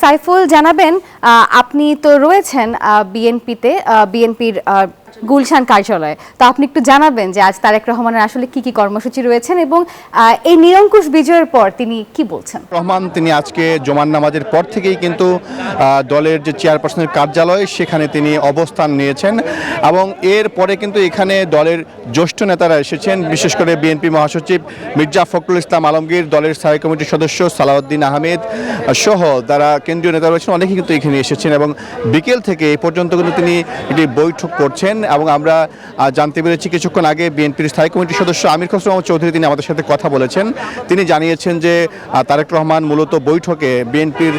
সাইফুল জানাবেন, আপনি তো রয়েছেন বিএনপিতে, বিএনপির গুলশান কার্যালয়ে। তো আপনি একটু জানাবেন যে আজ তারেক রহমানের আসলে কি কি কর্মসূচি রয়েছেন এবং এই নিরঙ্কুশ বিজয়ের পর তিনি কি বলছেন। রহমান তিনি আজকে জুমার নামাজের পর থেকেই কিন্তু দলের যে চেয়ারপারসনের কার্যালয় সেখানে তিনি অবস্থান নিয়েছেন এবং এর পরে কিন্তু এখানে দলের জ্যেষ্ঠ নেতারা এসেছেন, বিশেষ করে বিএনপি মহাসচিব মির্জা ফখরুল ইসলাম আলমগীর, দলের স্থায়ী কমিটির সদস্য সালাউদ্দিন আহমেদ সহ যারা কেন্দ্রীয় নেতা রয়েছেন অনেকেই কিন্তু এখানে এসেছেন এবং বিকেল থেকে এই পর্যন্ত কিন্তু তিনি একটি বৈঠক করছেন। এবং আমরা জানতে পেরেছি কিছুক্ষণ আগে বিএনপির স্থায়ী কমিটির সদস্য আমির খসরু মাহমুদ চৌধুরী তিনি আমাদের সাথে কথা বলেছেন। তিনি জানিয়েছেন যে তারেক রহমান মূলত বৈঠকে বিএনপির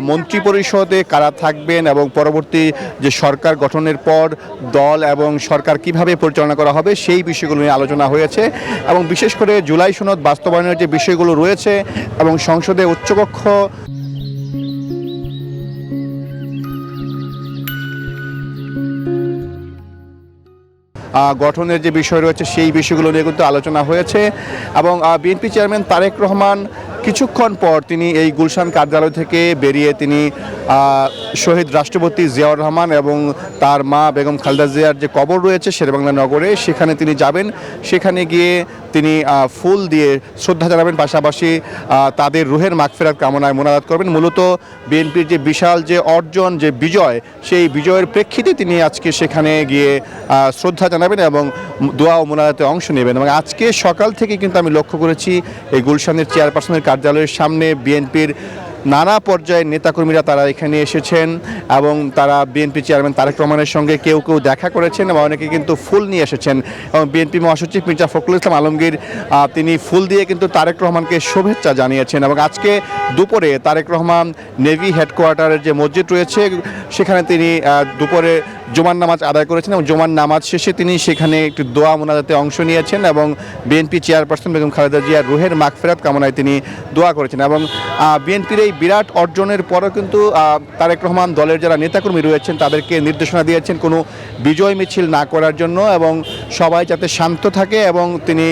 মন্ত্রিপরিষদে কারা থাকবেন এবং পরবর্তী যে সরকার গঠনের পর দল এবং সরকার কিভাবে পরিচালনা করা হবে সেই বিষয়গুলো নিয়ে আলোচনা হয়েছে এবং বিশেষ করে জুলাই সনদ বাস্তবায়নের যে বিষয়গুলো রয়েছে এবং সংসদে উচ্চকক্ষ গঠনের যে বিষয় রয়েছে সেই বিষয়গুলো নিয়ে কিন্তু আলোচনা হয়েছে এবং বিএনপি চেয়ারম্যান তারেক রহমান কিছুক্ষণ পর তিনি এই গুলশান কার্যালয় থেকে বেরিয়ে তিনি শহীদ রাষ্ট্রপতি জিয়াউর রহমান এবং তার মা বেগম খালেদা জিয়ার যে কবর রয়েছে শেরেবাংলা নগরে সেখানে তিনি যাবেন। সেখানে গিয়ে তিনি ফুল দিয়ে শ্রদ্ধা জানাবেন, পাশাপাশি তাদের রুহের মাগফিরাত কামনায় মোনাজাত করবেন। মূলত বিএনপির যে বিশাল যে অর্জন, যে বিজয়, সেই বিজয়ের প্রেক্ষিতে তিনি আজকে সেখানে গিয়ে শ্রদ্ধা জানাবেন এবং দোয়া ও মোনাজাতে অংশ নেবেন। এবং আজকে সকাল থেকে কিন্তু আমি লক্ষ্য করেছি এই গুলশানের চেয়ারপারসনের কার্যালয়ের সামনে বিএনপির নানা পর্যায়ের নেতাকর্মীরা তারা এখানে এসেছেন এবং তারা বিএনপি চেয়ারম্যান তারেক রহমানের সঙ্গে কেউ কেউ দেখা করেছেন এবং অনেকে কিন্তু ফুল নিয়ে এসেছেন। এবং বিএনপি মহাসচিব মির্জা ফখরুল ইসলাম আলমগীর তিনি ফুল দিয়ে কিন্তু তারেক রহমানকে শুভেচ্ছা জানিয়েছেন। এবং আজকে দুপুরে তারেক রহমান নেভি হেডকোয়ার্টারের যে মসজিদ রয়েছে সেখানে তিনি দুপুরে জুমার নামাজ আদায় করেছেন এবং জুমার নামাজ শেষে তিনি সেখানে একটি দোয়া মোনাজাতে অংশ নিয়েছেন এবং বিএনপি চেয়ারপারসন বেগম খালেদা জিয়ার রুহের মাগফিরাত কামনায় তিনি দোয়া করেছেন। এবং বিএনপির এই বিরাট অর্জনের পরও কিন্তু তারেক রহমান দলের যারা নেতাকর্মী রয়েছেন তাদেরকে নির্দেশনা দিয়েছেন কোনো বিজয় মিছিল না করার জন্য এবং সবাই যাতে শান্ত থাকে এবং তিনি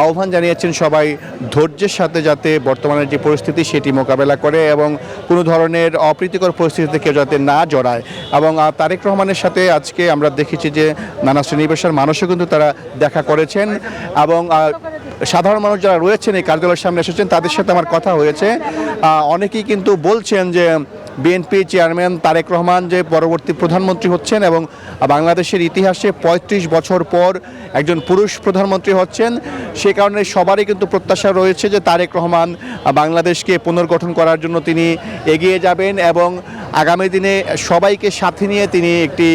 আহ্বান জানিয়েছেন সবাই ধৈর্যের সাথে যাতে বর্তমানের যে পরিস্থিতি সেটি মোকাবেলা করে এবং কোনো ধরনের অপ্রীতিকর পরিস্থিতিতে কেউ যাতে না জড়ায়। এবং তারেক রহমানের সাথে আজকে আমরা দেখেছি যে নানা শ্রেণী পেশার মানুষও কিন্তু তারা দেখা করেছেন এবং সাধারণ মানুষ যারা রয়েছেন এই কার্যালয়ের সামনে এসেছেন তাদের সাথে আমার কথা হয়েছে। অনেকেই কিন্তু বলছেন যে বিএনপি চেয়ারম্যান তারেক রহমান যে পরবর্তী প্রধানমন্ত্রী হচ্ছেন এবং বাংলাদেশের ইতিহাসে ৩৫ বছর পর একজন পুরুষ প্রধানমন্ত্রী হচ্ছেন, সে কারণে সবারই কিন্তু প্রত্যাশা রয়েছে যে তারেক রহমান বাংলাদেশকে পুনর্গঠন করার জন্য তিনি এগিয়ে যাবেন এবং আগামী দিনে সবাইকে সাথে নিয়ে তিনি একটি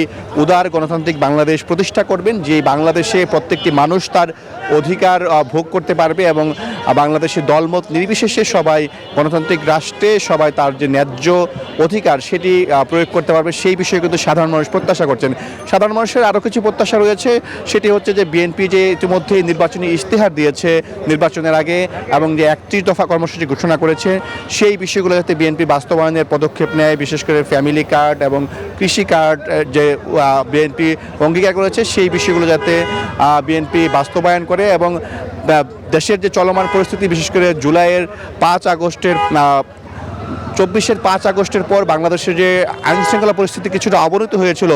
উদার গণতান্ত্রিক বাংলাদেশ প্রতিষ্ঠা করবেন, যে বাংলাদেশে প্রত্যেকটি মানুষ তার অধিকার ভোগ করতে পারবে এবং বাংলাদেশের দলমত নির্বিশেষে সবাই গণতান্ত্রিক রাষ্ট্রে সবাই তার যে ন্যায্য অধিকার সেটি প্রয়োগ করতে পারবে। সেই বিষয়ে কিন্তু সাধারণ মানুষ প্রত্যাশা করছেন। সাধারণ মানুষের আরও কিছু প্রত্যাশা রয়েছে, সেটি হচ্ছে যে বিএনপি যে ইতিমধ্যেই নির্বাচনী ইশতেহার দিয়েছে নির্বাচনের আগে এবং যে ৩১ দফা কর্মসূচি ঘোষণা করেছে সেই বিষয়গুলো যাতে বিএনপি বাস্তবায়নের পদক্ষেপ নেয়, বিশেষ করে ফ্যামিলি কার্ড এবং কৃষি কার্ড যে বিএনপি অঙ্গীকার করেছে সেই বিষয়গুলো যাতে বিএনপি বাস্তবায়ন করে এবং দেশের যে চলমান পরিস্থিতি, বিশেষ করে জুলাইয়ের ৫ আগস্টের ৫ আগস্টের পর বাংলাদেশের যে আইনশৃঙ্খলা পরিস্থিতি কিছুটা অবনতি হয়েছিল,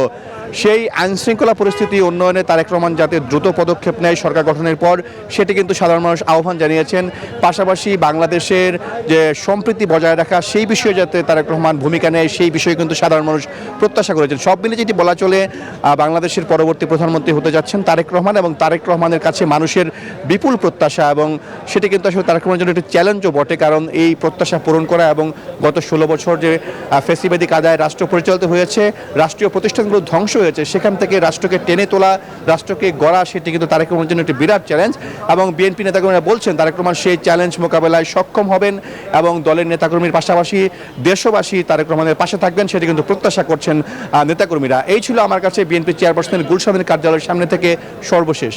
সেই আইনশৃঙ্খলা পরিস্থিতি উন্নয়নে তারেক রহমান যাতে দ্রুত পদক্ষেপ নেয় সরকার গঠনের পর সেটি কিন্তু সাধারণ মানুষ আহ্বান জানিয়েছেন। পাশাপাশি বাংলাদেশের যে সম্প্রীতি বজায় রাখা সেই বিষয়ে যাতে তারেক রহমান ভূমিকা নেয় সেই বিষয়ে কিন্তু সাধারণ মানুষ প্রত্যাশা করেছেন। সব মিলে যেটি বলা চলে বাংলাদেশের পরবর্তী প্রধানমন্ত্রী হতে যাচ্ছেন তারেক রহমান এবং তারেক রহমানের কাছে মানুষের বিপুল প্রত্যাশা এবং সেটি কিন্তু আসলে তারেক রহমানের জন্য একটি চ্যালেঞ্জও বটে, কারণ এই প্রত্যাশা পূরণ করা এবং গত ১৬ বছর যে ফ্যাসিবাদী কায়দায় রাষ্ট্র পরিচালিত হয়েছে, রাষ্ট্রীয় প্রতিষ্ঠানগুলো ধ্বংস হয়েছে, সেখান থেকে রাষ্ট্রকে টেনে তোলা, রাষ্ট্রকে গড়া, সেটি কিন্তু তারেক রহমানের জন্য একটি বিরাট চ্যালেঞ্জ এবং বিএনপি নেতাকর্মীরা বলছেন তারেক রহমান সেই চ্যালেঞ্জ মোকাবেলায় সক্ষম হবেন এবং দলের নেতাকর্মীর পাশাপাশি দেশবাসী তারেক রহমানের পাশে থাকবেন, সেটি কিন্তু প্রত্যাশা করছেন নেতাকর্মীরা। এই ছিল আমার কাছে বিএনপি চেয়ারপারসনের গুলশানের কার্যালয়ের সামনে থেকে সর্বশেষ।